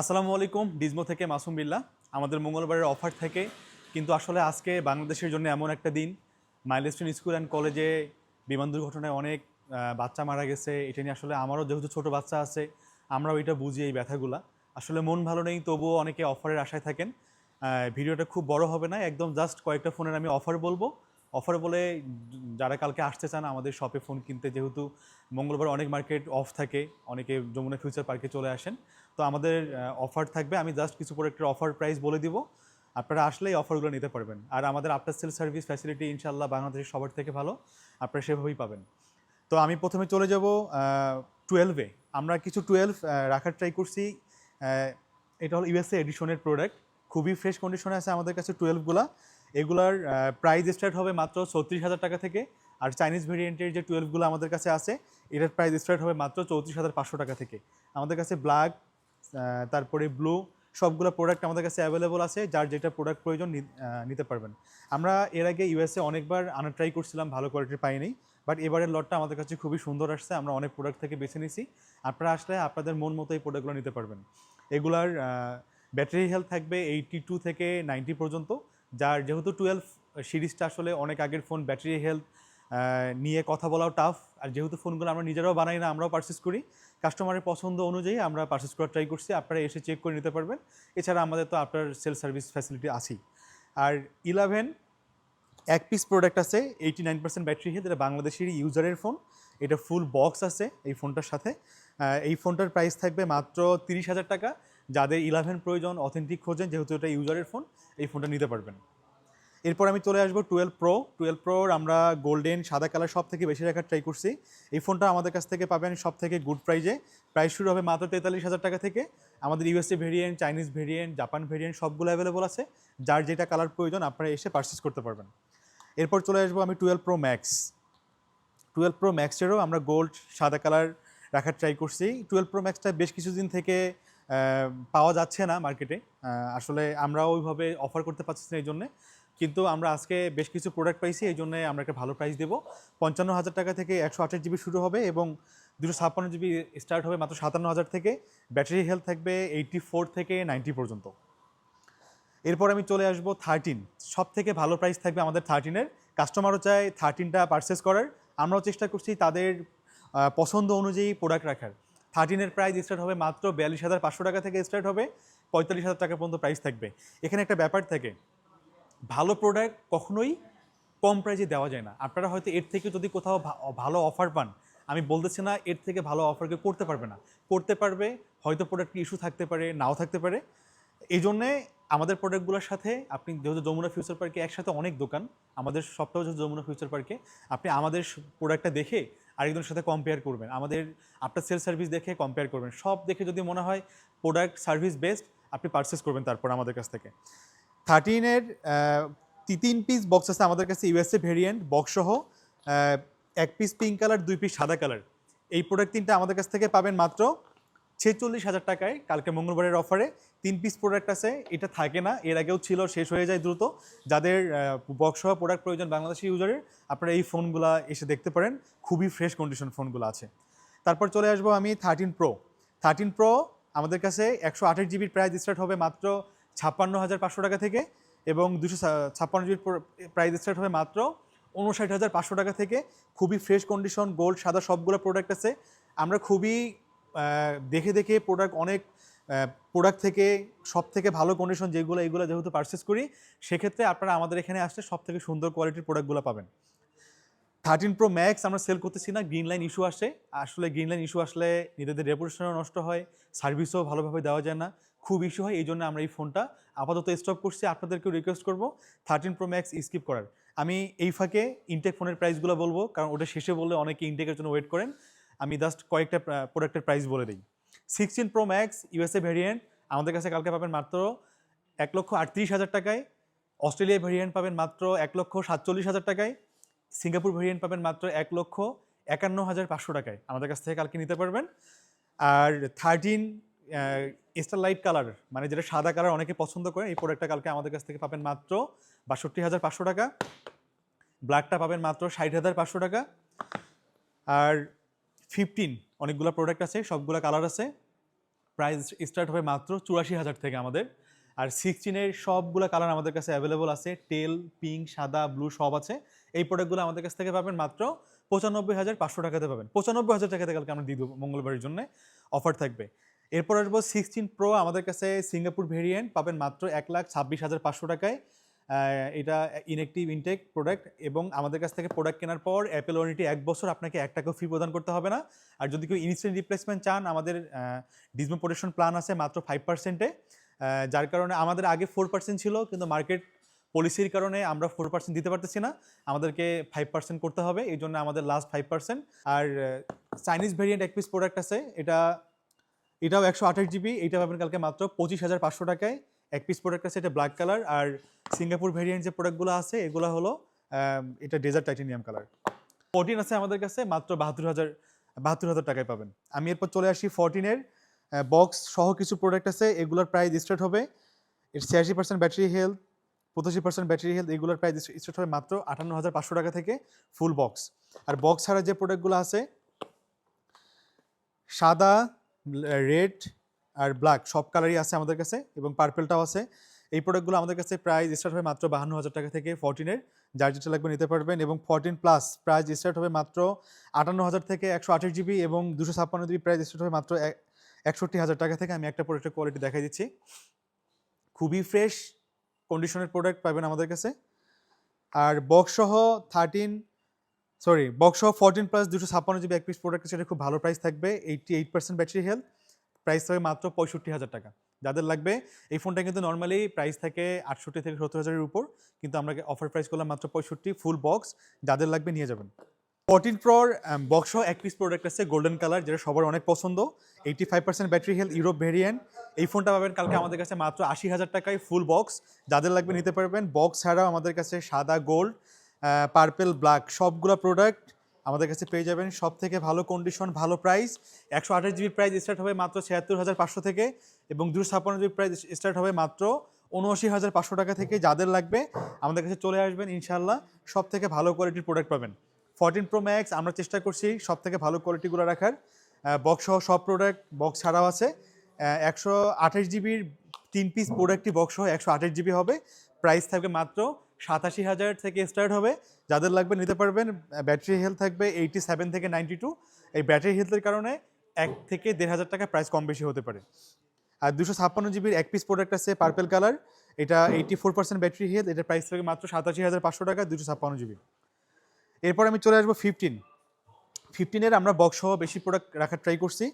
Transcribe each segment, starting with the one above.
আসসালামু আলাইকুম, ডিজমো থেকে মাসুম বিল্লাহ। আমাদের মঙ্গলবারের অফার থেকে কিন্তু আসলে আজকে বাংলাদেশের জন্য এমন একটা দিন, মাইলস্টোন স্কুল অ্যান্ড কলেজে বিমান দুর্ঘটনায় অনেক বাচ্চা মারা গেছে। এটা নিয়ে আসলে আমারও যেহেতু ছোট বাচ্চা আছে, আমরাও এটা বুঝি এই ব্যথাগুলা। আসলে মন ভালো নেই, তবুও অনেকে অফারের আশায় থাকেন। ভিডিওটা খুব বড় হবে না, একদম জাস্ট কয়েকটা ফোনের আমি অফার বলবো। অফার বলে যারা কালকে আসতে চান আমাদের শপে ফোন কিনতে, যেহেতু মঙ্গলবার অনেক মার্কেট অফ থাকে, অনেকে যমুনা ফিউচার পার্কে চলে আসেন। তো আমাদের অফার থাকবে, আমি জাস্ট কিছু প্রোডাক্টের অফার প্রাইস বলে দিব, আপনারা আসলেই অফারগুলো নিতে পারবেন। আর আমাদের আফটার সেল সার্ভিস ফ্যাসিলিটি ইনশাল্লাহ বাংলাদেশের সবার থেকে ভালো, আপনারা সেভাবেই পাবেন। তো আমি প্রথমে চলে যাব 12-এ। আমরা কিছু 12 রাখার ট্রাই করছি। এটা হলো ইউএসএ এডিশনের প্রোডাক্ট, খুবই ফ্রেশ কন্ডিশনে আছে আমাদের কাছে 12গুলা। এগুলার প্রাইস স্টার্ট হবে মাত্র 36,000 টাকা থেকে। আর চাইনিজ ভেরিয়েন্টের যে 12গুলো আমাদের কাছে আছে, এটার প্রাইস স্টার্ট হবে মাত্র 34,500 টাকা থেকে। আমাদের কাছে ব্ল্যাক, তারপরে ব্লু, সবগুলো প্রোডাক্ট আমাদের কাছে অ্যাভেলেবল আছে, যার যেটা প্রোডাক্ট প্রয়োজন নিতে পারবেন। আমরা এর আগে ইউএসএ অনেকবার আনা ট্রাই করছিলাম, ভালো কোয়ালিটির পাইনি, বাট এবারের লটটা আমাদের কাছে খুবই সুন্দর আসছে। আমরা অনেক প্রোডাক্ট থেকে বেছে নিছি, আপনারা আসলে আপনাদের মন মতো এই প্রোডাক্টগুলো নিতে পারবেন। এগুলার ব্যাটারি হেলথ থাকবে 82 থেকে 90 পর্যন্ত। যার যেহেতু 12 সিরিজটা আসলে অনেক আগের ফোন, ব্যাটারি হেলথ নিয়ে কথা বলাও টাফ। আর যেহেতু ফোনগুলো আমরা নিজেরাও বানাই না, আমরাও পারচেস করি, কাস্টমারের পছন্দ অনুযায়ী আমরা পারচেস করার ট্রাই করছি। আপনারা এসে চেক করে নিতে পারবেন। এছাড়া আমাদের তো আপনার সেল সার্ভিস ফ্যাসিলিটি আছেই। আর 11 এক পিস প্রোডাক্ট আছে, 89% ব্যাটারি হেলথ, এটা বাংলাদেশেরই ইউজারের ফোন। এটা ফুল বক্স আছে এই ফোনটার সাথে। এই ফোনটার প্রাইস থাকবে মাত্র 30,000 টাকা। যাদের 11 প্রয়োজন, অথেন্টিক খোঁজেন, যেহেতু এটা ইউজারের ফোন, এই ফোনটা নিতে পারবেন। এরপর আমি চলে আসবো 12 প্রোর। আমরা গোল্ডেন, সাদা কালার সব থেকে বেশি রাখার ট্রাই করছি। এই ফোনটা আমাদের কাছ থেকে পাবেন সব থেকে গুড প্রাইজে। প্রাইস শুরু হবে মাত্র 43,000 টাকা থেকে। আমাদের USA variant, Chinese variant, Japan variant সবগুলো অ্যাভেলেবল আছে। যার যেটা কালার প্রয়োজন আপনারা এসে পারচেস করতে পারবেন। এরপর চলে আসবো আমি 12 প্রো ম্যাক্স। 12 প্রো ম্যাক্সেরও আমরা গোল্ড, সাদা কালার রাখার ট্রাই করছি। 12 প্রো ম্যাক্সটা বেশ কিছুদিন থেকে পাওয়া যাচ্ছে না মার্কেটে। আসলে আমরা ওইভাবে অফার করতে পারছি না এই জন্যে, কিন্তু আমরা আজকে বেশ কিছু প্রোডাক্ট পাইছি, এই জন্য আমরা একটা ভালো প্রাইস দেবো। 55,000 টাকা থেকে 128 জিবি শুরু হবে এবং 256 জিবি স্টার্ট হবে মাত্র 57,000 থেকে। ব্যাটারি হেলথ থাকবে 84 থেকে 90 পর্যন্ত। এরপর আমি চলে আসবো 13। সব থেকে ভালো প্রাইস থাকবে আমাদের 13-এর। কাস্টমারও চায় 13টা পারচেস করার, আমরাও চেষ্টা করছি তাদের পছন্দ অনুযায়ী প্রোডাক্ট রাখার। 13-এর প্রাইস স্টার্ট হবে মাত্র 42,500 টাকা থেকে স্টার্ট হবে, 45,000 টাকা পর্যন্ত প্রাইস থাকবে। এখানে একটা ব্যাপার থাকে, ভালো প্রোডাক্ট কখনোই কম প্রাইসে দেওয়া যায় না। আপনারা হয়তো এর থেকে যদি কোথাও ভালো অফার পান, আমি বলতেছি না এর থেকে ভালো অফার কেউ করতে পারবে না, করতে পারবে, হয়তো প্রোডাক্ট ইস্যু থাকতে পারে, নাও থাকতে পারে। এই জন্যে আমাদের প্রোডাক্টগুলোর সাথে আপনি যেহেতু যমুনা ফিউচার পার্কে একসাথে অনেক দোকান, আমাদের সবটাও যেহেতু যমুনা ফিউচার পার্কে, আপনি আমাদের প্রোডাক্টটা দেখে আরেকজনের সাথে কম্পেয়ার করবেন, আমাদের আপনার সেল সার্ভিস দেখে কম্পেয়ার করবেন। সব দেখে যদি মনে হয় প্রোডাক্ট সার্ভিস বেস্ট, আপনি পারচেস করবেন তারপর আমাদের কাছ থেকে। 13-এর 3 পিস বক্স আছে আমাদের কাছে, ইউএসএ ভেরিয়েন্ট বক্সসহ। এক পিস পিঙ্ক কালার, 2 পিস সাদা কালার। এই প্রোডাক্ট 3টা আমাদের কাছ থেকে পাবেন মাত্র 46,000 টাকায় কালকে মঙ্গলবারের অফারে। 3 পিস প্রোডাক্ট আছে, এটা থাকে না, এর আগেও ছিল, শেষ হয়ে যায় দ্রুত। যাদের বক্সসহ প্রোডাক্ট প্রয়োজন বাংলাদেশি ইউজারের, আপনারা এই ফোনগুলো এসে দেখতে পারেন, খুবই ফ্রেশ কন্ডিশন ফোনগুলো আছে। তারপর চলে আসবো আমি 13 প্রো। 13 প্রো আমাদের কাছে 128 জিবির প্রাইস স্টার্ট হবে মাত্র 56,500 টাকা থেকে এবং 256 জিবির প্রাইস স্টার্ট হবে মাত্র 59,500 টাকা থেকে। খুবই ফ্রেশ কন্ডিশন, গোল্ড, সাদা সবগুলো প্রোডাক্ট আছে। আমরা খুবই দেখে দেখে প্রোডাক্ট, অনেক প্রোডাক্ট থেকে সব থেকে ভালো কন্ডিশন যেগুলো, এইগুলো যেহেতু পারচেস করি, সেক্ষেত্রে আপনারা আমাদের এখানে আসলে সব থেকে সুন্দর কোয়ালিটির প্রোডাক্টগুলো পাবেন। 13 প্রো ম্যাক্স আমরা সেল করতেছি না, গ্রিন লাইন ইস্যু আসে। আসলে গ্রিন লাইন ইস্যু আসলে নিজেদের রেপুটেশনও নষ্ট হয়, সার্ভিসও ভালোভাবে দেওয়া যায় না, খুব ইস্যু হয়। এই জন্য আমরা এই ফোনটা আপাতত স্টপ করছি। আপনাদেরকেও রিকোয়েস্ট করবো 13 প্রো ম্যাক্স স্কিপ করার। আমি এই ফাঁকে ইনটেক ফোনের প্রাইসগুলো বলবো, কারণ ওটা শেষে বললে অনেকে ইনটেকের জন্য ওয়েট করেন। আমি জাস্ট কয়েকটা প্রোডাক্টের প্রাইস বলে দিই। 16 প্রো ম্যাক্স ইউএসএ ভেরিয়েন্ট আমাদের কাছে কালকে পাবেন মাত্র 1,38,000 টাকায়। অস্ট্রেলিয়া ভেরিয়েন্ট পাবেন মাত্র 1,47,000 টাকায়। সিঙ্গাপুর ভেরিয়েন্ট পাবেন মাত্র 1,51,500 টাকায়। আমাদের কাছ থেকে কালকে নিতে পারবেন। আর 13 স্টারলাইট কালার, মানে যেটা সাদা কালার অনেকে পছন্দ করেন, এই প্রোডাক্টটা কালকে আমাদের কাছ থেকে পাবেন মাত্র 62,500 টাকা। ব্ল্যাকটা পাবেন মাত্র 60,500 টাকা। আর 15 অনেকগুলো প্রোডাক্ট আছে, সবগুলো কালার আছে, প্রাইস স্টার্ট হবে মাত্র 84,000 থেকে আমাদের। আর 16-এর সবগুলো কালার আমাদের কাছে অ্যাভেলেবল আছে, টেল, পিঙ্ক, সাদা, ব্লু সব আছে। এই প্রোডাক্টগুলো আমাদের কাছ থেকে পাবেন মাত্র 95,500 টাকাতে পাবেন। 95,000 টাকাতে কালকে আমরা দিয়ে দেবো, মঙ্গলবারের জন্য অফার থাকবে। এরপর আসবো 16 প্রো, আমাদের কাছে সিঙ্গাপুর ভেরিয়েন্ট পাবেন মাত্র 1,26,500 টাকায়। এটা ইনঅ্যাক্টিভ ইনটেক প্রোডাক্ট, এবং আমাদের কাছ থেকে প্রোডাক্ট কেনার পর অ্যাপেল ওয়ারেন্টি 1 বছর, আপনাকে 1 টাকাও ফি প্রদান করতে হবে না। আর যদি কেউ ইনস্ট্যান্ট রিপ্লেসমেন্ট চান, আমাদের ডিজমো প্রোটেকশন প্ল্যান আছে মাত্র 5%-এ, যার কারণে আমাদের আগে 4% ছিল, কিন্তু মার্কেট পলিসির কারণে আমরা 4% দিতে পারতেছি না, আমাদেরকে 5% করতে হবে, এই জন্য আমাদের লাস্ট 5%। আর চাইনিজ ভেরিয়েন্ট এক পিস প্রোডাক্ট আছে, এটাও 128 জিবি, এইটা পাবেন কালকে মাত্র 25,500 টাকায়। এক পিস প্রোডাক্ট আছে, এটা ব্ল্যাক কালার। আর সিঙ্গাপুর ভেরিয়েন্ট যে প্রোডাক্টগুলো আছে এগুলো হলো এটা ডেজার্ট টাইটেনিয়াম কালার। 14 আছে আমাদের কাছে মাত্র 72,000 টাকায় পাবেন। আমি এরপর চলে আসি 14-এর বক্স সহ কিছু প্রোডাক্ট আছে, এগুলোর প্রাইস স্টার্ট হবে 86% ব্যাটারি হেলথ, 85% ব্যাটারি হেলথ, এগুলোর প্রাইস স্টার্ট হবে মাত্র 58,500 টাকা থেকে ফুল বক্স। আর বক্স ছাড়া যে প্রোডাক্টগুলো আছে সাদা, রেড আর ব্ল্যাক সব কালারই আছে আমাদের কাছে, এবং পার্পেলটাও আছে। এই প্রোডাক্টগুলো আমাদের কাছে প্রাইস স্টার্ট হবে মাত্র 52,000 টাকা থেকে 14-এর, যার যেটা লাগবে নিতে পারবেন। এবং 14 প্লাস প্রাইস স্টার্ট হবে মাত্র 58,000 থেকে 128 জিবি, এবং 256 জিবি প্রাইস স্টার্ট হবে মাত্র 61,000 টাকা থেকে। আমি একটা প্রোডাক্টের কোয়ালিটি দেখাই দিচ্ছি, খুবই ফ্রেশ কন্ডিশনের প্রোডাক্ট পাবেন আমাদের কাছে। আর বক্স সহ 14 প্লাস 256 জিবি এক পিস প্রোডাক্ট, সেটা খুব ভালো প্রাইস থাকবে, 88% ব্যাটারি হেলথ, প্রাইস থাকবে মাত্র 65,000 টাকা। যাদের লাগবে, এই ফোনটা কিন্তু নর্মালি প্রাইস থাকে 68 থেকে 70,000-এর উপর, কিন্তু আমরা অফার প্রাইস করলাম মাত্র 65, ফুল বক্স, যাদের লাগবে নিয়ে যাবেন। 14 প্রোর বক্স সহ এক পিস প্রোডাক্ট আছে গোল্ডেন কালার, যেটা সবার অনেক পছন্দ, 85% ব্যাটারি হেলথ, ইউরোপ ভেরিয়েন্ট। এই ফোনটা পাবেন কালকে আমাদের কাছে মাত্র 80,000 টাকায় ফুল বক্স, যাদের লাগবে নিতে পারবেন। বক্স ছাড়াও আমাদের কাছে সাদা, গোল্ড, পার্পেল, ব্ল্যাক সবগুলো প্রোডাক্ট আমাদের কাছে পেয়ে যাবেন। সব থেকে ভালো কন্ডিশন, ভালো প্রাইস। 128 জিবি প্রাইস স্টার্ট হবে মাত্র 76,500 থেকে, এবং 256 জিবি প্রাইস স্টার্ট হবে মাত্র 79,500 টাকা থেকে। যাদের লাগবে আমাদের কাছে চলে আসবেন, ইনশাল্লাহ সব থেকে ভালো কোয়ালিটির প্রোডাক্ট পাবেন। 14 প্রো ম্যাক্স আমরা চেষ্টা করছি সব থেকে ভালো কোয়ালিটিগুলো রাখার। বক্স সহ সব প্রোডাক্ট, বক্স ছাড়াও আছে। 128 জিবির 3 পিস প্রোডাক্টটি বক্স সহ 128 জিবি হবে, প্রাইস থাকবে মাত্র 87,000 থেকে স্টার্ট হবে, যাদের লাগবে নিতে পারবেন। ব্যাটারি হেলথ থাকবে 87 থেকে 92, এই ব্যাটারি হেলথের কারণে 1 থেকে 1,500 টাকা প্রাইস কম বেশি হতে পারে। আর 256 জিবির এক পিস প্রোডাক্ট আছে পার্পেল কালার, এটা 84% ব্যাটারি হেলথ, এটার প্রাইস থাকবে মাত্র 87,500 টাকা, 256 জিবি। এরপর আমি চলে আসবো 15-এর আমরা বক্স সহ বেশি প্রোডাক্ট রাখার ট্রাই করছি।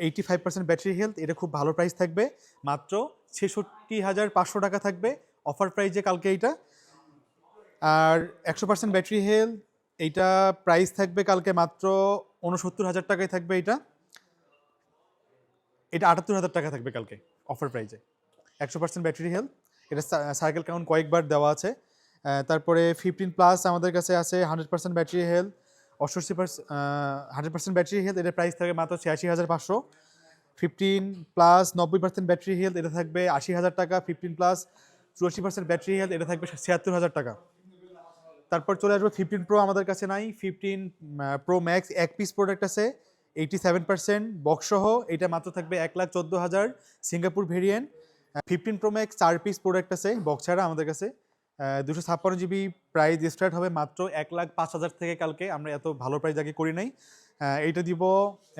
85% ব্যাটারি হেলথ, এটা খুব ভালো প্রাইস থাকবে, মাত্র 66,500 টাকা থাকবে অফার প্রাইসে কালকে এইটা। আর 100% ব্যাটারি হেলথ, এইটা প্রাইস থাকবে কালকে মাত্র 69,000 টাকায় থাকবে। এটা 78,000 টাকা থাকবে কালকে অফার প্রাইসে। 100% ব্যাটারি হেলথ, এটা সাইকেল কাউন্ট কয়েকবার দেওয়া আছে। তারপরে 15 প্লাস আমাদের কাছে আছে 100% ব্যাটারি হেলথ, 100% ব্যাটারি হেলথ, এটার প্রাইস থাকবে মাত্র 86,500। 15 প্লাস 90% ব্যাটারি হেলথ, এটা থাকবে 80,000 টাকা। 15 প্লাস 84% ব্যাটারি হেলথ, এটা থাকবে 76,000 টাকা। তারপর চলে আসবো 15 প্রো, আমাদের কাছে নাই। 15 প্রো ম্যাক্স এক পিস প্রোডাক্ট আছে 87% বক্স সহ, এটা মাত্র থাকবে 1,14,000 Singapore variant. 15 pro max 4 piece product আছে বক্স ছাড়া আমাদের কাছে, 256 জিবি, প্রাইস স্টার্ট হবে মাত্র 1,05,000 থেকে কালকে, আমরা এত ভালো প্রাইস আগে করি নাই। এইটা দিব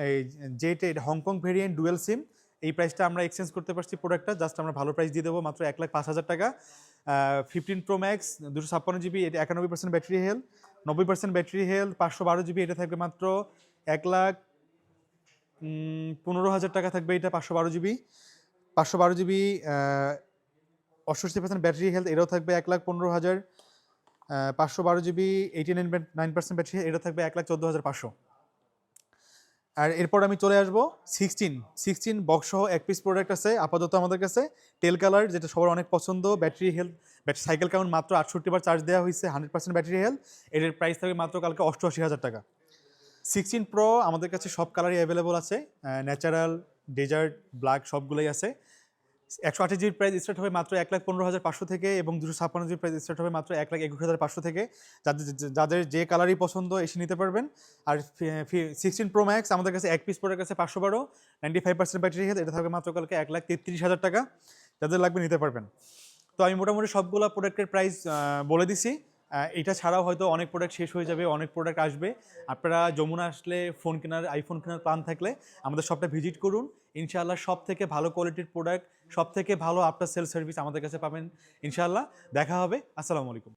এই যেটা হংকং ভেরিয়েন্ট ডুয়েল সিম, এই প্রাইসটা আমরা এক্সচেঞ্জ করতে পারছি প্রোডাক্টটা, জাস্ট আমরা ভালো প্রাইস দিয়ে দেবো মাত্র 1,05,000 টাকা। 15 প্রো ম্যাক্স 256 জিবি, এটা 91% battery health, 90% battery health, 512 GB, এটা থাকবে মাত্র 1,15,000 টাকা থাকবে। এটা 512 জিবি, 512 জিবি 68% ব্যাটারি হেলথ, এটাও থাকবে 1,15,000। 512 জিবি 89% ব্যাটারি, এটা থাকবে 1,14,500। আর এরপর আমি চলে আসবো 16 বক্স সহ এক পিস প্রোডাক্ট আছে আপাতত আমাদের কাছে, টেল কালার, যেটা সবার অনেক পছন্দ। ব্যাটারি হেলথ, সাইকেল কাউন্ট মাত্র 68 বার চার্জ দেওয়া হয়েছে, 100% ব্যাটারি হেলথ, এটার প্রাইস থাকবে মাত্র কালকে 88,000 টাকা। 16 প্রো আমাদের কাছে সব কালারই অ্যাভেলেবল আছে, ন্যাচারাল, ডেজার্ট, ব্ল্যাক সবগুলোই আছে। 128 জিবির প্রাইস স্টার্ট হবে মাত্র 1,15,500 থেকে এবং 256 জিবির প্রাইস স্টার্ট হবে মাত্র 1,21,500 থেকে। যাদের যে কালারই পছন্দ এসে নিতে পারবেন। আর 16 Pro Max আমাদের কাছে এক পিস প্রোডাক্ট আছে 512, 95% ব্যাটারি হেলথ, এটা থাকবে মাত্র কালকে 1,33,000 টাকা। যাদের লাগবে নিতে পারবেন। তো আমি মোটামুটি সবগুলো প্রোডাক্টের প্রাইস বলে দিছি। এটা ছাড়াও হয়তো অনেক প্রোডাক্ট শেষ হয়ে যাবে, অনেক প্রোডাক্ট আসবে। আপনারা যমুনা আসলে আইফোন কেনার প্ল্যান থাকলে আমাদের শপটা ভিজিট করুন। ইনশাআল্লাহ সব থেকে ভালো কোয়ালিটির প্রোডাক্ট, সব থেকে ভালো আফটার সেল সার্ভিস আমাদের কাছে পাবেন ইনশাআল্লাহ। দেখা হবে। আসসালামু আলাইকুম।